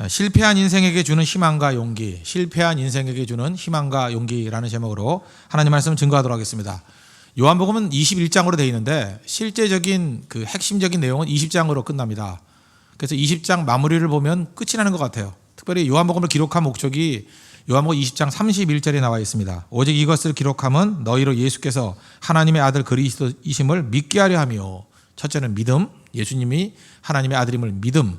실패한 인생에게 주는 희망과 용기, 실패한 인생에게 주는 희망과 용기라는 제목으로 하나님 말씀을 증거하도록 하겠습니다. 요한복음은 21장으로 되어 있는데 실제적인 그 핵심적인 내용은 20장으로 끝납니다. 그래서 20장 마무리를 보면 끝이 나는 것 같아요. 특별히 요한복음을 기록한 목적이 요한복음 20장 31절에 나와 있습니다. 오직 이것을 기록함은 너희로 예수께서 하나님의 아들 그리스도이심을 믿게 하려 하며, 첫째는 믿음, 예수님이 하나님의 아들임을 믿음.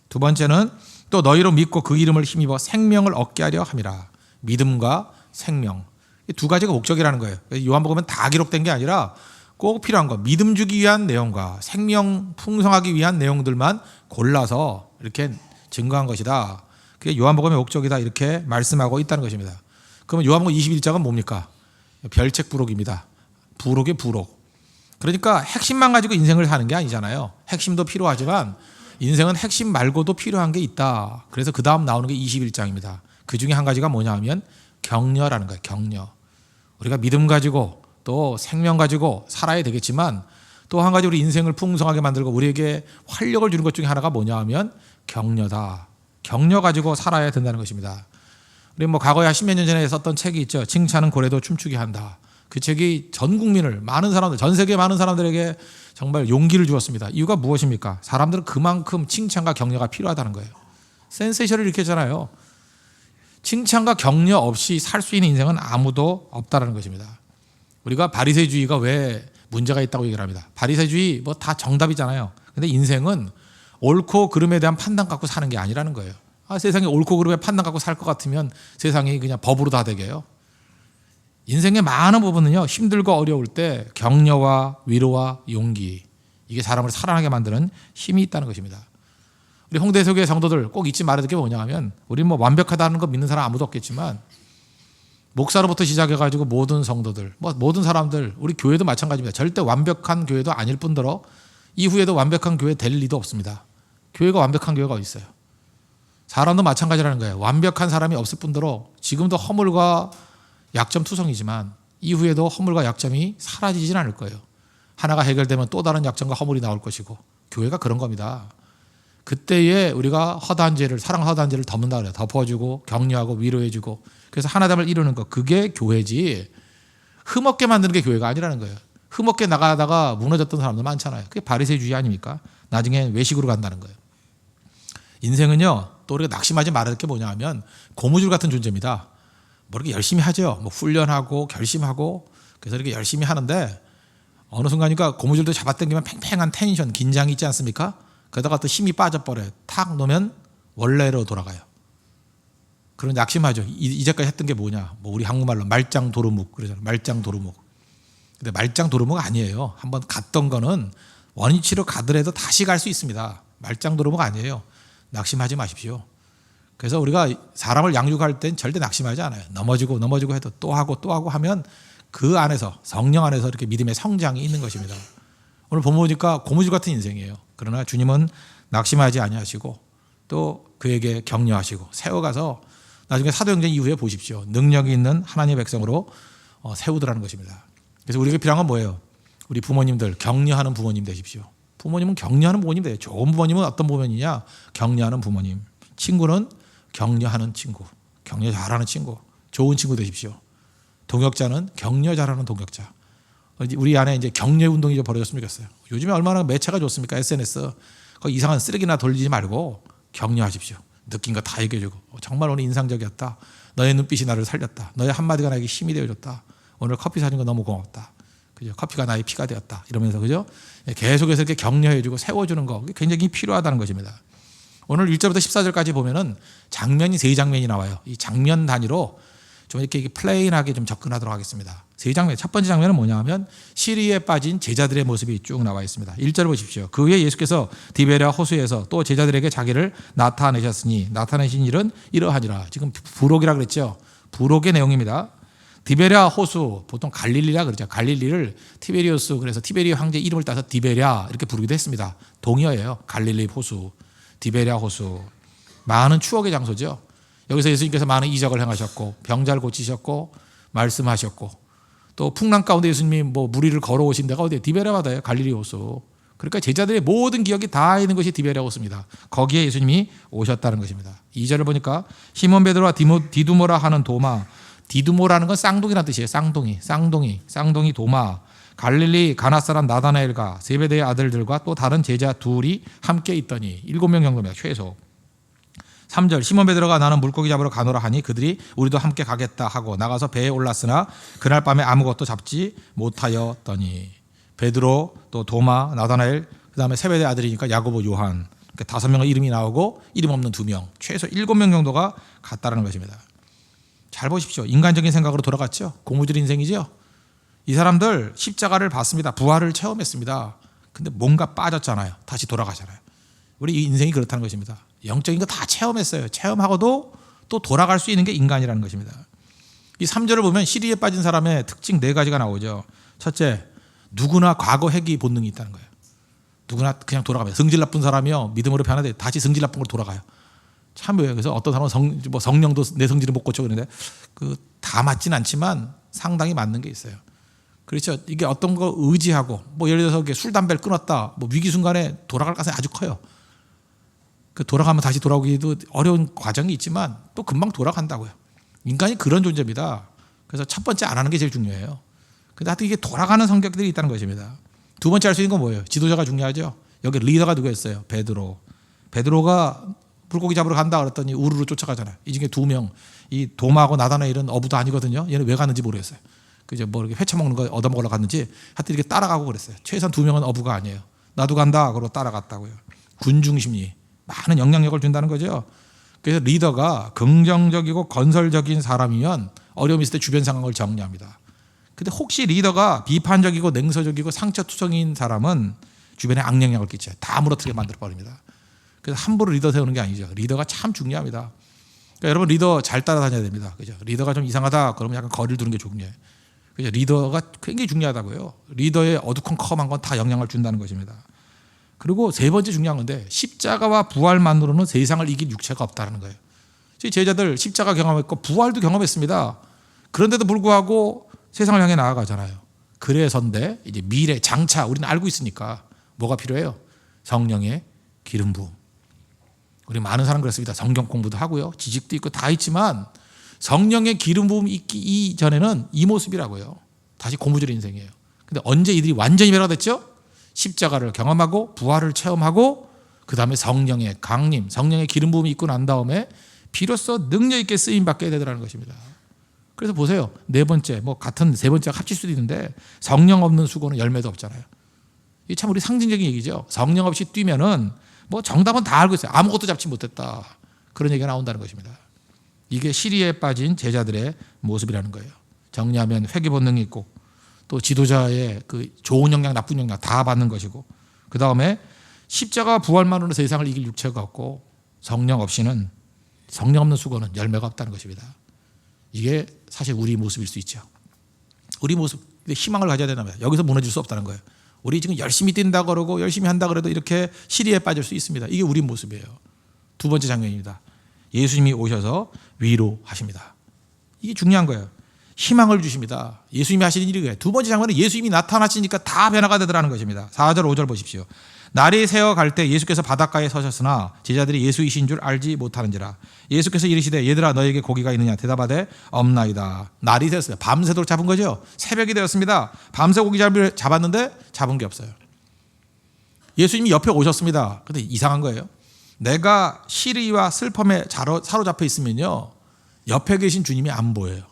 두 번째는 또 너희로 믿고 그 이름을 힘입어 생명을 얻게 하려 함이라. 믿음과 생명, 이 두 가지가 목적이라는 거예요. 요한복음은 다 기록된 게 아니라 꼭 필요한 거, 믿음 주기 위한 내용과 생명 풍성하기 위한 내용들만 골라서 이렇게 증거한 것이다. 그게 요한복음의 목적이다, 이렇게 말씀하고 있다는 것입니다. 그러면 요한복음 21장은 뭡니까? 별책 부록입니다. 부록의 부록. 그러니까 핵심만 가지고 인생을 사는 게 아니잖아요. 핵심도 필요하지만 인생은 핵심 말고도 필요한 게 있다. 그래서 그 다음 나오는 게 21장입니다. 그 중에 한 가지가 뭐냐 하면 격려라는 거예요. 격려. 우리가 믿음 가지고 또 생명 가지고 살아야 되겠지만 또 한 가지 우리 인생을 풍성하게 만들고 우리에게 활력을 주는 것 중에 하나가 뭐냐 하면 격려다. 격려 가지고 살아야 된다는 것입니다. 우리 과거에 10몇 년 전에 썼던 책이 있죠. 칭찬은 고래도 춤추게 한다. 그 책이 전 국민을, 많은 사람들, 전 세계 많은 사람들에게 정말 용기를 주었습니다. 이유가 무엇입니까? 사람들은 그만큼 칭찬과 격려가 필요하다는 거예요. 센세이션을 일으켰잖아요. 칭찬과 격려 없이 살 수 있는 인생은 아무도 없다는 것입니다. 우리가 바리새주의가 왜 문제가 있다고 얘기를 합니다. 바리새주의 뭐 다 정답이잖아요. 근데 인생은 옳고 그름에 대한 판단 갖고 사는 게 아니라는 거예요. 세상에 옳고 그름에 판단 갖고 살 것 같으면 세상이 그냥 법으로 다 되게요. 인생의 많은 부분은요, 힘들고 어려울 때 격려와 위로와 용기, 이게 사람을 살아나게 만드는 힘이 있다는 것입니다. 우리 홍대교회 성도들 꼭 잊지 말아야 될 게 뭐냐 하면, 우리 완벽하다는 거 믿는 사람 아무도 없겠지만 목사로부터 시작해가지고 모든 성도들, 모든 사람들, 우리 교회도 마찬가지입니다. 절대 완벽한 교회도 아닐 뿐더러 이후에도 완벽한 교회 될 리도 없습니다. 교회가 완벽한 교회가 어디 있어요? 사람도 마찬가지라는 거예요. 완벽한 사람이 없을 뿐더러 지금도 허물과 약점 투성이지만 이후에도 허물과 약점이 사라지진 않을 거예요. 하나가 해결되면 또 다른 약점과 허물이 나올 것이고, 교회가 그런 겁니다. 그때에 우리가 허다한 죄를, 사랑 허다한 죄를 덮는다 그래요. 덮어주고 격려하고 위로해주고, 그래서 하나됨을 이루는 것, 그게 교회지 흠없게 만드는 게 교회가 아니라는 거예요. 흠없게 나가다가 무너졌던 사람들 많잖아요. 그게 바리새주의 아닙니까? 나중에 외식으로 간다는 거예요. 인생은요, 또 우리가 낙심하지 말아야 될 게 뭐냐 하면 고무줄 같은 존재입니다. 뭐 이렇게 열심히 하죠. 훈련하고 결심하고, 그래서 이렇게 열심히 하는데 어느 순간이니까 고무줄도 잡아당기면 팽팽한 텐션, 긴장이 있지 않습니까? 그러다가 또 힘이 빠져버려요. 탁 놓으면 원래로 돌아가요. 그런 낙심하죠. 이제까지 했던 게 뭐냐? 우리 한국말로 말짱도루묵 그러잖아요. 말짱도루묵. 근데 말짱도루묵 아니에요. 한번 갔던 거는 원위치로 가더라도 다시 갈 수 있습니다. 말짱도루묵 아니에요. 낙심하지 마십시오. 그래서 우리가 사람을 양육할 땐 절대 낙심하지 않아요. 넘어지고 해도 또 하고 하면 그 안에서, 성령 안에서 이렇게 믿음의 성장이 있는 것입니다. 오늘 보니까 고무줄 같은 인생이에요. 그러나 주님은 낙심하지 아니하시고 또 그에게 격려하시고 세워가서 나중에 사도행전 이후에 보십시오. 능력이 있는 하나님의 백성으로 세우더라는 것입니다. 그래서 우리에게 필요한 건 뭐예요? 우리 부모님들, 격려하는 부모님 되십시오. 부모님은 격려하는 부모님 돼요. 좋은 부모님은 어떤 부모님이냐? 격려하는 부모님. 친구는 격려하는 친구, 격려 잘하는 친구, 좋은 친구 되십시오. 동역자는 격려 잘하는 동역자. 우리 안에 이제 격려 운동이 좀 벌어졌으면 좋겠어요. 요즘에 얼마나 매체가 좋습니까? SNS. 거기 이상한 쓰레기나 돌리지 말고 격려하십시오. 느낀 거 다 얘기해주고, 정말 오늘 인상적이었다. 너의 눈빛이 나를 살렸다. 너의 한마디가 나에게 힘이 되어줬다. 오늘 커피 사준 거 너무 고맙다. 그죠? 커피가 나의 피가 되었다. 이러면서, 그죠? 계속해서 이렇게 격려해주고 세워주는 거, 굉장히 필요하다는 것입니다. 오늘 1절부터 14절까지 보면은 장면이 세 장면이 나와요. 이 장면 단위로 좀 이렇게 플레인하게 좀 접근하도록 하겠습니다. 세 장면. 첫 번째 장면은 뭐냐 하면 시리에 빠진 제자들의 모습이 쭉 나와 있습니다. 1절 보십시오. 그 후에 예수께서 디베랴 호수에서 또 제자들에게 자기를 나타내셨으니 나타내신 일은 이러하니라. 지금 부록이라 그랬죠. 부록의 내용입니다. 디베랴 호수, 보통 갈릴리라 그러죠. 갈릴리를 티베리우스, 그래서 티베리우 황제 이름을 따서 디베랴 이렇게 부르기도 했습니다. 동의어예요. 갈릴리 호수, 디베랴 호수. 많은 추억의 장소죠. 여기서 예수님께서 많은 이적을 행하셨고 병자를 고치셨고 말씀하셨고, 또 풍랑 가운데 예수님이 무리를 걸어오신 데가 어디예요? 디베랴 바다예요. 갈릴리 호수. 그러니까 제자들의 모든 기억이 다 있는 것이 디베라고 씁니다. 거기에 예수님이 오셨다는 것입니다. 2절을 보니까 시몬 베드로와 디두모라 하는 도마, 디두모라는 건 쌍둥이라는 뜻이에요. 쌍둥이 도마, 갈릴리 가나 사람 나다나엘과 세베대의 아들들과 또 다른 제자 둘이 함께 있더니 7명 정도입니다. 최소. 3절 시몬 베드로가 나는 물고기 잡으러 가노라 하니 그들이 우리도 함께 가겠다 하고 나가서 배에 올랐으나 그날 밤에 아무것도 잡지 못하였더니 베드로 또 도마 나다나엘 그다음에 세베대 아들이니까 야고보 요한 그러니까 5명의 이름이 나오고 이름 없는 2명 최소 7명 정도가 갔다라는 것입니다. 잘 보십시오. 인간적인 생각으로 돌아갔죠. 고무줄 인생이죠. 이 사람들 십자가를 봤습니다. 부활을 체험했습니다. 근데 뭔가 빠졌잖아요. 다시 돌아가잖아요. 우리 이 인생이 그렇다는 것입니다. 영적인 거 다 체험했어요. 체험하고도 또 돌아갈 수 있는 게 인간이라는 것입니다. 이 3절을 보면 시리에 빠진 사람의 특징 4가지가 나오죠. 첫째, 누구나 과거 회귀 본능이 있다는 거예요. 누구나 그냥 돌아갑니다. 성질 나쁜 사람이요. 믿음으로 변화돼 다시 성질 나쁜 걸 돌아가요. 참 왜요? 그래서 어떤 사람은 성령도 내 성질을 못 고쳐 그러는데 다 맞진 않지만 상당히 맞는 게 있어요. 그렇죠. 이게 어떤 거 의지하고 예를 들어서 술 담배를 끊었다. 위기 순간에 돌아갈 가능성이 아주 커요. 돌아가면 다시 돌아오기도 어려운 과정이 있지만 또 금방 돌아간다고요. 인간이 그런 존재입니다. 그래서 첫 번째 안 하는 게 제일 중요해요. 근데 하여튼 이게 돌아가는 성격들이 있다는 것입니다. 두 번째 할 수 있는 건 뭐예요? 지도자가 중요하죠. 여기 리더가 누구였어요? 베드로가 물고기 잡으러 간다 그랬더니 우르르 쫓아가잖아요. 이 중에 2명, 이 도마하고 나다나엘은 어부도 아니거든요. 얘는 왜 갔는지 모르겠어요. 그죠? 이렇게 회쳐 먹는 거 얻어먹으러 갔는지 하여튼 이렇게 따라가고 그랬어요. 최소한 2명은 어부가 아니에요. 나도 간다 그러고 따라갔다고요. 군중 심리. 많은 영향력을 준다는 거죠. 그래서 리더가 긍정적이고 건설적인 사람이면 어려움이 있을 때 주변 상황을 정리합니다. 근데 혹시 리더가 비판적이고 냉소적이고 상처투성인 사람은 주변에 악영향을 끼쳐요. 다 무너뜨리게 만들어버립니다. 그래서 함부로 리더 세우는 게 아니죠. 리더가 참 중요합니다. 그러니까 여러분 리더 잘 따라다녀야 됩니다. 그죠? 리더가 좀 이상하다 그러면 약간 거리를 두는 게 중요해요. 그죠? 리더가 굉장히 중요하다고요. 리더의 어두컴컴한 건 다 영향을 준다는 것입니다. 그리고 세 번째 중요한 건데 십자가와 부활만으로는 세상을 이길 육체가 없다는 거예요. 제자들 십자가 경험했고 부활도 경험했습니다. 그런데도 불구하고 세상을 향해 나아가잖아요. 그래서인데 이제 미래 장차 우리는 알고 있으니까 뭐가 필요해요? 성령의 기름 부음. 우리 많은 사람 그렇습니다. 성경 공부도 하고요. 지식도 있고 다 있지만 성령의 기름 부음 있기 이전에는 이 모습이라고요. 다시 고무줄 인생이에요. 근데 언제 이들이 완전히 변화됐죠? 십자가를 경험하고 부활을 체험하고 그 다음에 성령의 강림, 성령의 기름 부음이 있고 난 다음에 비로소 능력 있게 쓰임 받게 되더라는 것입니다. 그래서 보세요. 4번째, 같은 3번째가 합칠 수도 있는데 성령 없는 수고는 열매도 없잖아요. 이게 참 우리 상징적인 얘기죠. 성령 없이 뛰면은 정답은 다 알고 있어요. 아무것도 잡지 못했다. 그런 얘기가 나온다는 것입니다. 이게 시리에 빠진 제자들의 모습이라는 거예요. 정리하면 회개 본능이 있고 또 지도자의 좋은 영향, 나쁜 영향 다 받는 것이고 그 다음에 십자가 부활만으로 세상을 이길 육체가 없고 성령 없이는 성령 없는 수고는 열매가 없다는 것입니다. 이게 사실 우리 모습일 수 있죠. 우리 모습, 희망을 가져야 된다면 여기서 무너질 수 없다는 거예요. 우리 지금 열심히 뛴다 그러고 열심히 한다 그래도 이렇게 시리에 빠질 수 있습니다. 이게 우리 모습이에요. 두 번째 장면입니다. 예수님이 오셔서 위로하십니다. 이게 중요한 거예요. 희망을 주십니다. 예수님이 하시는 일이 그래요. 두 번째 장면은 예수님이 나타나시니까 다 변화가 되더라는 것입니다. 4절 5절 보십시오. 날이 새어 갈 때 예수께서 바닷가에 서셨으나 제자들이 예수이신 줄 알지 못하는지라. 예수께서 이르시되 얘들아 너에게 고기가 있느냐 대답하되 없나이다. 날이 새었어요. 밤새도록 잡은 거죠. 새벽이 되었습니다. 밤새 고기 잡았는데 잡은 게 없어요. 예수님이 옆에 오셨습니다. 근데 이상한 거예요. 내가 시리와 슬픔에 사로잡혀 있으면요 옆에 계신 주님이 안 보여요.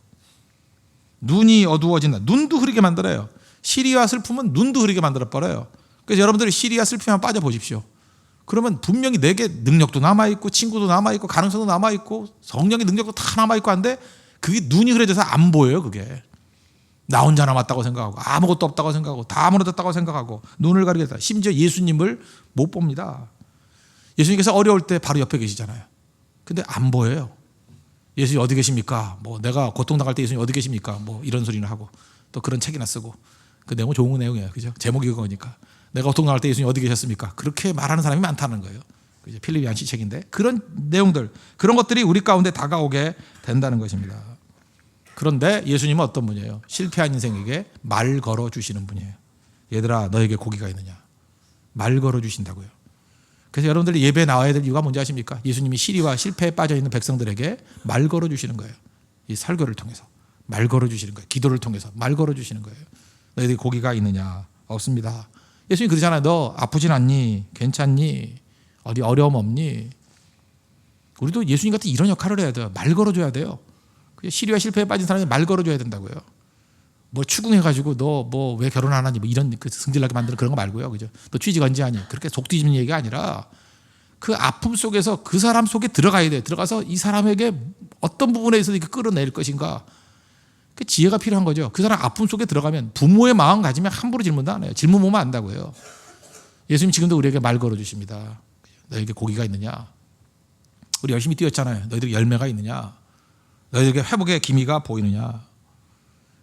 눈이 어두워진다. 눈도 흐리게 만들어요. 시리와 슬픔은 눈도 흐리게 만들어버려요. 그래서 여러분들이 시리와 슬픔에 빠져보십시오. 그러면 분명히 내게 능력도 남아있고 친구도 남아있고 가능성도 남아있고 성령의 능력도 다 남아있고 한데 그게 눈이 흐려져서 안 보여요. 그게 나 혼자 남았다고 생각하고 아무것도 없다고 생각하고 다 무너졌다고 생각하고 눈을 가리겠다. 심지어 예수님을 못 봅니다. 예수님께서 어려울 때 바로 옆에 계시잖아요. 근데 안 보여요. 예수님 어디 계십니까? 내가 고통당할 때 예수님 어디 계십니까? 이런 소리를 하고 또 그런 책이나 쓰고 그 내용은 좋은 내용이에요. 그죠? 제목이 그거니까. 내가 고통당할 때 예수님 어디 계셨습니까? 그렇게 말하는 사람이 많다는 거예요. 그죠? 필립 얀시 책인데 그런 내용들, 그런 것들이 우리 가운데 다가오게 된다는 것입니다. 그런데 예수님은 어떤 분이에요? 실패한 인생에게 말 걸어 주시는 분이에요. 얘들아 너에게 고기가 있느냐? 말 걸어주신다고요. 그래서 여러분들이 예배에 나와야 될 이유가 뭔지 아십니까? 예수님이 시리와 실패에 빠져있는 백성들에게 말 걸어주시는 거예요. 이 설교를 통해서 말 걸어주시는 거예요. 기도를 통해서 말 걸어주시는 거예요. 너희들이 고기가 있느냐? 없습니다. 예수님이 그러잖아요. 너 아프진 않니? 괜찮니? 어디 어려움 없니? 우리도 예수님 같은 이런 역할을 해야 돼요. 말 걸어줘야 돼요. 시리와 실패에 빠진 사람이 말 걸어줘야 된다고요. 뭐 추궁해가지고 너 뭐 왜 결혼 안 하니? 뭐 이런 그 승질나게 만드는 그런 거 말고요. 그죠? 너 취직 언제 하니? 그렇게 속 뒤집는 얘기가 아니라 그 아픔 속에서 그 사람 속에 들어가야 돼. 들어가서 이 사람에게 어떤 부분에서 이렇게 끌어낼 것인가. 그 지혜가 필요한 거죠. 그 사람 아픔 속에 들어가면 부모의 마음 가지면 함부로 질문도 안 해요. 질문 보면 안다고요. 예수님 지금도 우리에게 말 걸어주십니다. 너에게 고기가 있느냐? 우리 열심히 뛰었잖아요. 너희들 열매가 있느냐? 너희들에게 회복의 기미가 보이느냐?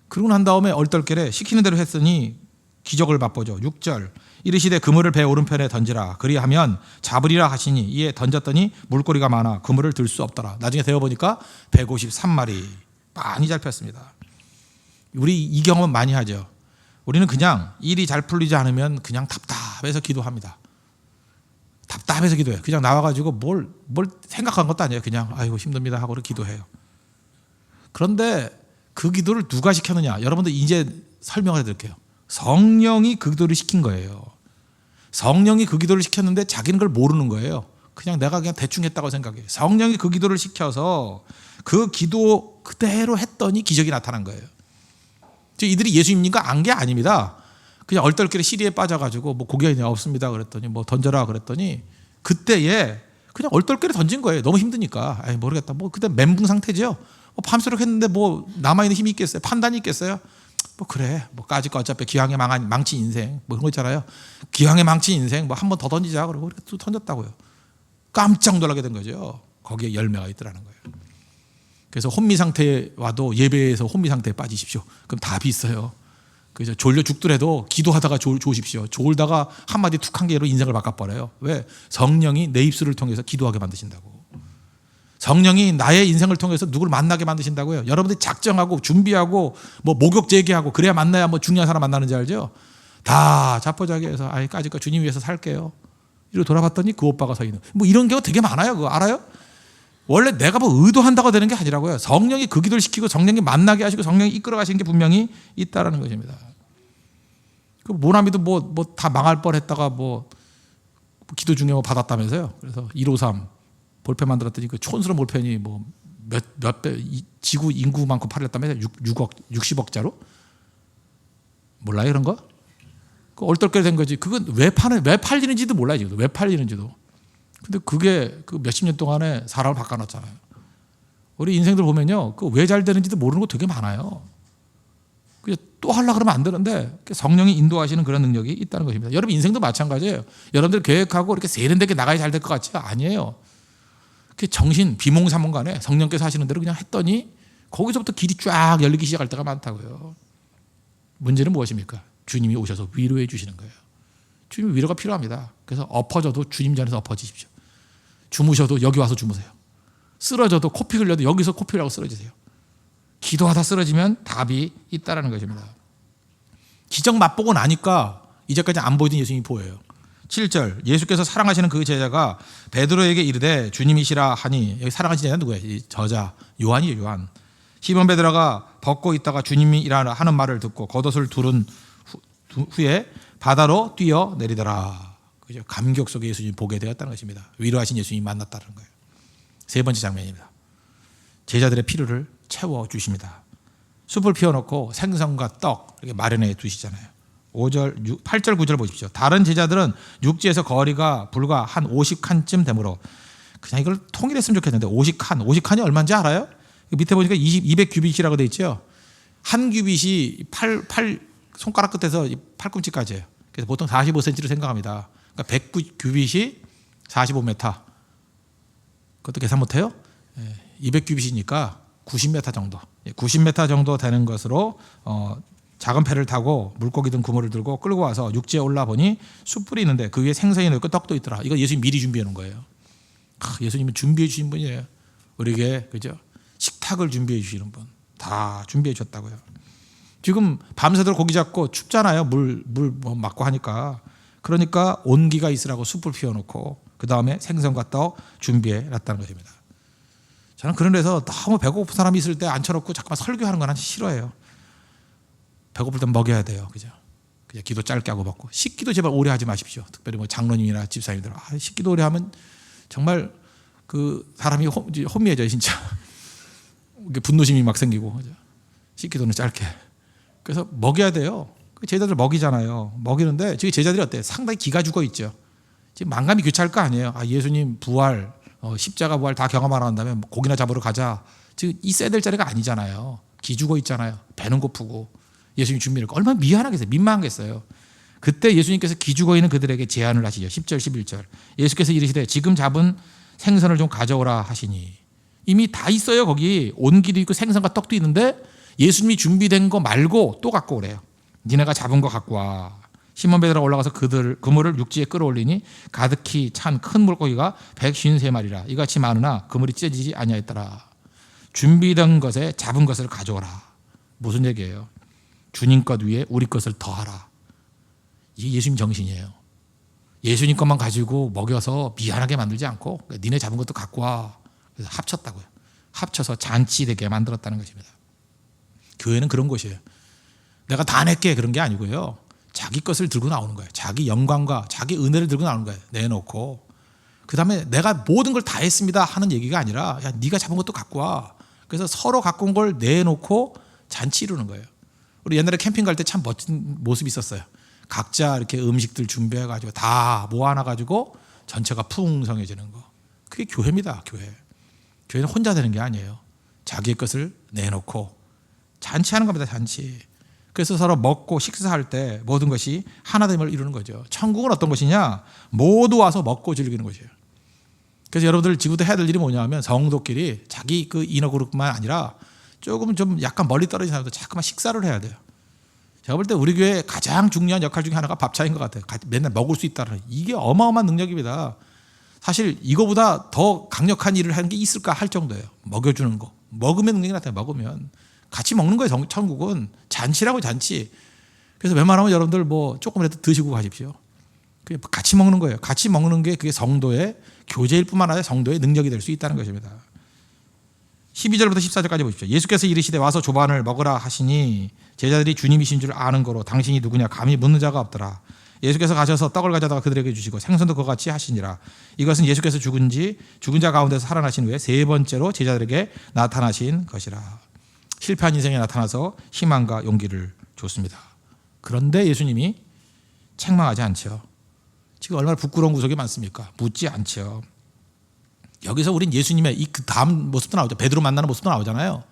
그러고 난 다음에 얼떨결에 시키는 대로 했으니 기적을 맛보죠. 6절 이르시되 그물을 배 오른편에 던지라. 그리하면 잡으리라 하시니 이에 던졌더니 물고기가 많아 그물을 들 수 없더라. 나중에 되어보니까 153마리 많이 잡혔습니다. 우리 이 경험은 많이 하죠. 우리는 그냥 일이 잘 풀리지 않으면 그냥 답답해서 기도합니다. 답답해서 기도해요. 그냥 나와가지고 뭘 생각한 것도 아니에요. 그냥 아이고 힘듭니다 하고 기도해요. 그런데 그 기도를 누가 시켰느냐? 여러분들 이제 설명을 해드릴게요. 성령이 그 기도를 시킨 거예요. 성령이 그 기도를 시켰는데 자기는 그걸 모르는 거예요. 내가 그냥 대충 했다고 생각해요. 성령이 그 기도를 시켜서 그 기도 그대로 했더니 기적이 나타난 거예요. 이들이 예수님과 안 게 아닙니다. 그냥 얼떨결에 시리에 빠져가지고 뭐 고기가 있냐 없습니다 그랬더니 뭐 던져라 그랬더니 그때에 그냥 얼떨결에 던진 거예요. 너무 힘드니까. 아이 모르겠다. 뭐 그때 멘붕 상태죠. 밤새도록 했는데 뭐 남아있는 힘이 있겠어요? 판단이 있겠어요? 뭐 그래. 뭐 까짓 거 어차피 기왕에 망친 인생 뭐 그런 거 있잖아요. 기왕에 망친 인생 뭐 한 번 더 던지자 그러고 또 던졌다고요. 깜짝 놀라게 된 거죠. 거기에 열매가 있더라는 거예요. 그래서 혼미 상태에 와도 예배에서 혼미 상태에 빠지십시오. 그럼 답이 있어요. 그래서 졸려 죽더라도 기도하다가 좋으십시오. 졸다가 한마디 툭 한 개로 인생을 바꿔버려요. 왜? 성령이 내 입술을 통해서 기도하게 만드신다고. 성령이 나의 인생을 통해서 누구를 만나게 만드신다고요. 여러분들이 작정하고 준비하고 뭐 목욕 제기하고 그래야 만나야 뭐 중요한 사람 만나는지 알죠? 다 자포자기해서 까짓거 주님 위해서 살게요. 이러고 돌아봤더니 그 오빠가 서 있는. 뭐 이런 경우 되게 많아요. 그거 알아요? 원래 내가 뭐 의도한다고 되는 게 아니라고요. 성령이 그 기도를 시키고 성령이 만나게 하시고 성령이 이끌어 가시는 게 분명히 있다라는 것입니다. 그 모나미도 뭐 다 망할 뻔했다가 뭐 기도 중에 뭐 받았다면서요. 그래서 153 볼펜 만들었더니 그 촌스러운 볼펜이 뭐 몇 배 지구 인구만큼 팔렸다면서요. 60억짜로? 몰라요 그런 거? 그 얼떨결에 된 거지. 그건 왜 팔리는지도 몰라요. 지금. 왜 팔리는지도. 근데 그게 그 몇십 년 동안에 사람을 바꿔놨잖아요. 우리 인생들 보면요. 그 왜 잘 되는지도 모르는 거 되게 많아요. 또 하려고 그러면 안 되는데 성령이 인도하시는 그런 능력이 있다는 것입니다. 여러분 인생도 마찬가지예요. 여러분들 계획하고 이렇게 세련되게 나가야 잘 될 것 같지? 아니에요. 정신, 비몽사몽간에 성령께서 하시는 대로 그냥 했더니 거기서부터 길이 쫙 열리기 시작할 때가 많다고요. 문제는 무엇입니까? 주님이 오셔서 위로해 주시는 거예요. 주님 위로가 필요합니다. 그래서 엎어져도 주님 전에서 엎어지십시오. 주무셔도 여기 와서 주무세요. 쓰러져도 코피 흘려도 여기서 코피 흘려고 쓰러지세요. 기도하다 쓰러지면 답이 있다라는 것입니다. 기적 맛보고 나니까 이제까지 안 보이던 예수님이 보여요. 7절 예수께서 사랑하시는 그 제자가 베드로에게 이르되 주님이시라 하니 여기 사랑하시는 제자는 누구예요? 이 저자 요한이에요. 요한. 시몬 베드로가 벗고 있다가 주님이라 하는 말을 듣고 겉옷을 두른 후에 바다로 뛰어 내리더라. 그죠? 감격 속에 예수님이 보게 되었다는 것입니다. 위로하신 예수님이 만났다는 거예요. 세 번째 장면입니다. 제자들의 필요를 채워주십니다. 숲을 피워놓고 생선과 떡 이렇게 마련해 두시잖아요. 8절 9절 보십시오. 다른 제자들은 육지에서 거리가 불과 한 50칸쯤 되므로 그냥 이걸 통일했으면 좋겠는데 50칸이 얼마인지 알아요? 밑에 보니까 200규빗이라고 돼 있죠. 한 규빗이 8 손가락 끝에서 팔꿈치까지예요. 그래서 보통 45cm로 생각합니다. 그러니까 100규빗이 45m. 그것도 계산 못해요? 200규빗이니까 90m 정도. 90m 정도 되는 것으로 작은 배를 타고 물고기 든 그물을 들고 끌고 와서 육지에 올라보니 숯불이 있는데 그 위에 생선이 넣고 떡도 있더라. 이거 예수님이 미리 준비해 놓은 거예요. 예수님은 준비해 주신 분이에요. 우리에게 그죠? 식탁을 준비해 주시는 분. 다 준비해 주셨다고요. 지금 밤새도록 고기 잡고 춥잖아요. 물 맞고 하니까. 그러니까 온기가 있으라고 숯불 피워놓고 그 다음에 생선과 떡 준비해 놨다는 것입니다. 저는 그런 데서 너무 배고픈 사람이 있을 때 앉혀놓고 잠깐만 설교하는 건 싫어해요. 배고플 땐 먹여야 돼요. 그죠? 그냥 기도 짧게 하고 먹고. 식기도 제발 오래 하지 마십시오. 특별히 뭐 장로님이나 집사님들. 식기도 오래 하면 정말 그 사람이 혼미해져요, 진짜. 분노심이 막 생기고. 그죠? 식기도는 짧게. 그래서 먹여야 돼요. 제자들 먹이잖아요. 먹이는데 저희 제자들이 어때요? 상당히 기가 죽어 있죠. 지금 만감이 교차할 거 아니에요. 예수님 부활, 십자가 부활 다 경험하러 한다면 고기나 잡으러 가자. 지금 있어야 될 자리가 아니잖아요. 기 죽어 있잖아요. 배는 고프고. 예수님 준비를 얼마나 미안하겠어요. 민망하겠어요. 그때 예수님께서 기 죽어 있는 그들에게 제안을 하시죠. 10절 11절. 예수께서 이르시되 지금 잡은 생선을 좀 가져오라 하시니. 이미 다 있어요. 거기 온기도 있고 생선과 떡도 있는데 예수님이 준비된 거 말고 또 갖고 오래요. 니네가 잡은 거 갖고 와. 시몬 베드로가 올라가서 그물을 육지에 끌어올리니 가득히 찬 큰 물고기가 153마리라. 이같이 많으나 그물이 찢어지지 아니하였더라. 준비된 것에 잡은 것을 가져오라. 무슨 얘기예요? 주님 것 위에 우리 것을 더하라. 이게 예수님 정신이에요. 예수님 것만 가지고 먹여서 미안하게 만들지 않고 니네 잡은 것도 갖고 와. 그래서 합쳤다고요. 합쳐서 잔치되게 만들었다는 것입니다. 교회는 그런 곳이에요. 내가 다 낼게 그런 게 아니고요. 자기 것을 들고 나오는 거예요. 자기 영광과 자기 은혜를 들고 나오는 거예요. 내놓고 그 다음에 내가 모든 걸 다 했습니다 하는 얘기가 아니라 야 네가 잡은 것도 갖고 와. 그래서 서로 갖고 온 걸 내놓고 잔치 이루는 거예요. 우리 옛날에 캠핑 갈 때 참 멋진 모습이 있었어요. 각자 이렇게 음식들 준비해가지고 다 모아놔가지고 전체가 풍성해지는 거. 그게 교회입니다. 교회는 혼자 되는 게 아니에요. 자기의 것을 내놓고 잔치하는 겁니다. 잔치. 그래서 서로 먹고 식사할 때 모든 것이 하나됨을 이루는 거죠. 천국은 어떤 것이냐? 모두 와서 먹고 즐기는 것이에요. 그래서 여러분들 지금부터 해야 될 일이 뭐냐 하면 성도끼리 자기 그 인어그룹뿐만 아니라 조금 좀 약간 멀리 떨어진 사람도 자꾸만 식사를 해야 돼요. 제가 볼 때 우리 교회의 가장 중요한 역할 중에 하나가 밥차인 것 같아요. 맨날 먹을 수 있다는 이게 어마어마한 능력입니다. 사실 이거보다 더 강력한 일을 하는 게 있을까 할 정도예요. 먹여주는 거. 먹으면 능력이 나타나요. 먹으면. 같이 먹는 거예요. 천국은. 잔치라고 잔치. 그래서 웬만하면 여러분들 뭐 조금이라도 드시고 가십시오. 같이 먹는 거예요. 같이 먹는 게 그게 성도의 교제일 뿐만 아니라 성도의 능력이 될 수 있다는 것입니다. 12절부터 14절까지 보십시오. 예수께서 이르시되 와서 조반을 먹으라 하시니 제자들이 주님이신 줄 아는 거로 당신이 누구냐 감히 묻는 자가 없더라. 예수께서 가셔서 떡을 가져다가 그들에게 주시고 생선도 그와 같이 하시니라. 이것은 예수께서 죽은 자 가운데서 살아나신 후에 세 번째로 제자들에게 나타나신 것이라. 실패한 인생에 나타나서 희망과 용기를 줬습니다. 그런데 예수님이 책망하지 않죠. 지금 얼마나 부끄러운 구석이 많습니까? 묻지 않죠. 여기서 우린 예수님의 이 그 다음 모습도 나오죠. 베드로 만나는 모습도 나오잖아요.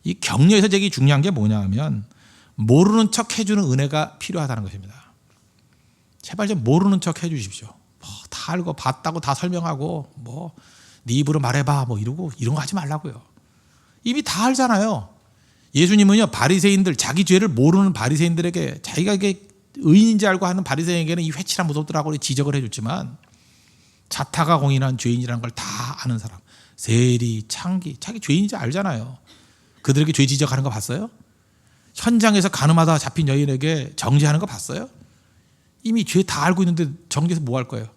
이 격려에서 되게 중요한 게 뭐냐 하면 모르는 척 해주는 은혜가 필요하다는 것입니다. 제발 좀 모르는 척 해주십시오. 다 알고 봤다고 다 설명하고 네 입으로 말해봐 이러고 이런 거 하지 말라고요. 이미 다 알잖아요. 예수님은요 바리새인들 자기 죄를 모르는 바리새인들에게 자기가 이게 의인인지 알고 하는 바리새인에게는 이 회칠한 모습들하고 지적을 해줬지만 자타가 공인한 죄인이라는 걸 다 아는 사람 세리 창기 자기 죄인인지 알잖아요. 그들에게 죄 지적하는 거 봤어요? 현장에서 가늠하다 잡힌 여인에게 정죄하는 거 봤어요? 이미 죄 다 알고 있는데 정죄해서 뭐 할 거예요?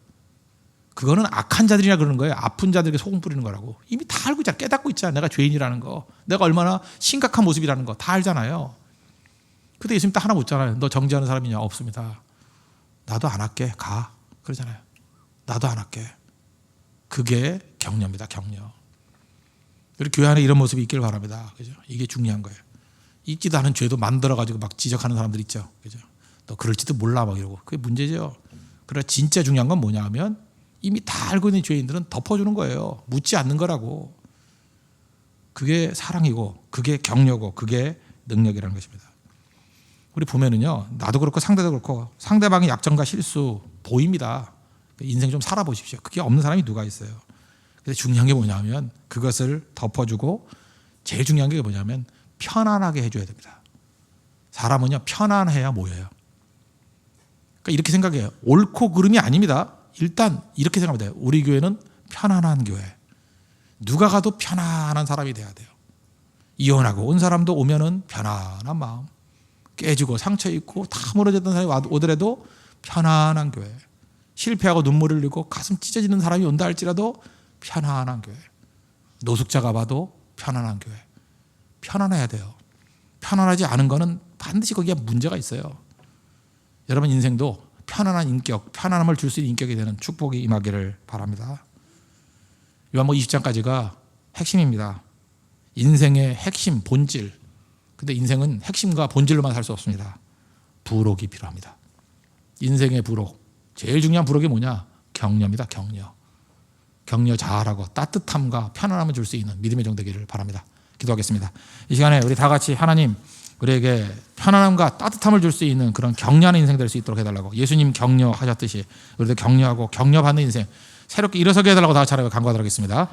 그거는 악한 자들이라 그러는 거예요. 아픈 자들에게 소금 뿌리는 거라고. 이미 다 알고 있잖아. 깨닫고 있잖아. 내가 죄인이라는 거. 내가 얼마나 심각한 모습이라는 거 다 알잖아요. 근데 예수님 딱 하나 묻잖아요. 너 정죄하는 사람이냐? 없습니다. 나도 안 할게. 가. 그러잖아요. 나도 안 할게. 그게 격려입니다. 격려. 우리 교회 안에 이런 모습이 있길 바랍니다. 그죠? 이게 중요한 거예요. 있지도 않은 죄도 만들어가지고 막 지적하는 사람들 있죠. 그죠? 너 그럴지도 몰라 이러고. 그게 문제죠. 그러나 진짜 중요한 건 뭐냐 하면 이미 다 알고 있는 죄인들은 덮어주는 거예요. 묻지 않는 거라고. 그게 사랑이고 그게 격려고 그게 능력이라는 것입니다. 우리 보면은요. 나도 그렇고 상대도 그렇고 상대방의 약점과 실수 보입니다. 인생 좀 살아보십시오. 그게 없는 사람이 누가 있어요. 그래서 중요한 게 뭐냐면 그것을 덮어주고 제일 중요한 게 뭐냐면 편안하게 해줘야 됩니다. 사람은요 편안해야 모여요. 그러니까 이렇게 생각해요. 옳고 그름이 아닙니다. 일단 이렇게 생각합니다. 우리 교회는 편안한 교회. 누가 가도 편안한 사람이 돼야 돼요. 이혼하고 온 사람도 오면은 편안한 마음. 깨지고 상처 있고 다 무너졌던 사람이 오더라도 편안한 교회. 실패하고 눈물을 흘리고 가슴 찢어지는 사람이 온다 할지라도 편안한 교회. 노숙자가 봐도 편안한 교회. 편안해야 돼요. 편안하지 않은 거는 반드시 거기에 문제가 있어요. 여러분 인생도 편안한 인격, 편안함을 줄 수 있는 인격이 되는 축복이 임하기를 바랍니다. 요한복음 20장까지가 핵심입니다. 인생의 핵심, 본질. 근데 인생은 핵심과 본질로만 살 수 없습니다. 부록이 필요합니다. 인생의 부록. 제일 중요한 부록이 뭐냐? 격려입니다. 격려. 격려 잘하고 따뜻함과 편안함을 줄 수 있는 믿음의 종 되기를 바랍니다. 기도하겠습니다. 이 시간에 우리 다 같이 하나님 우리에게 편안함과 따뜻함을 줄 수 있는 그런 격려하는 인생 될 수 있도록 해달라고, 예수님 격려하셨듯이 우리도 격려하고 격려받는 인생 새롭게 일어서게 해달라고 다 같이 간구하도록 하겠습니다.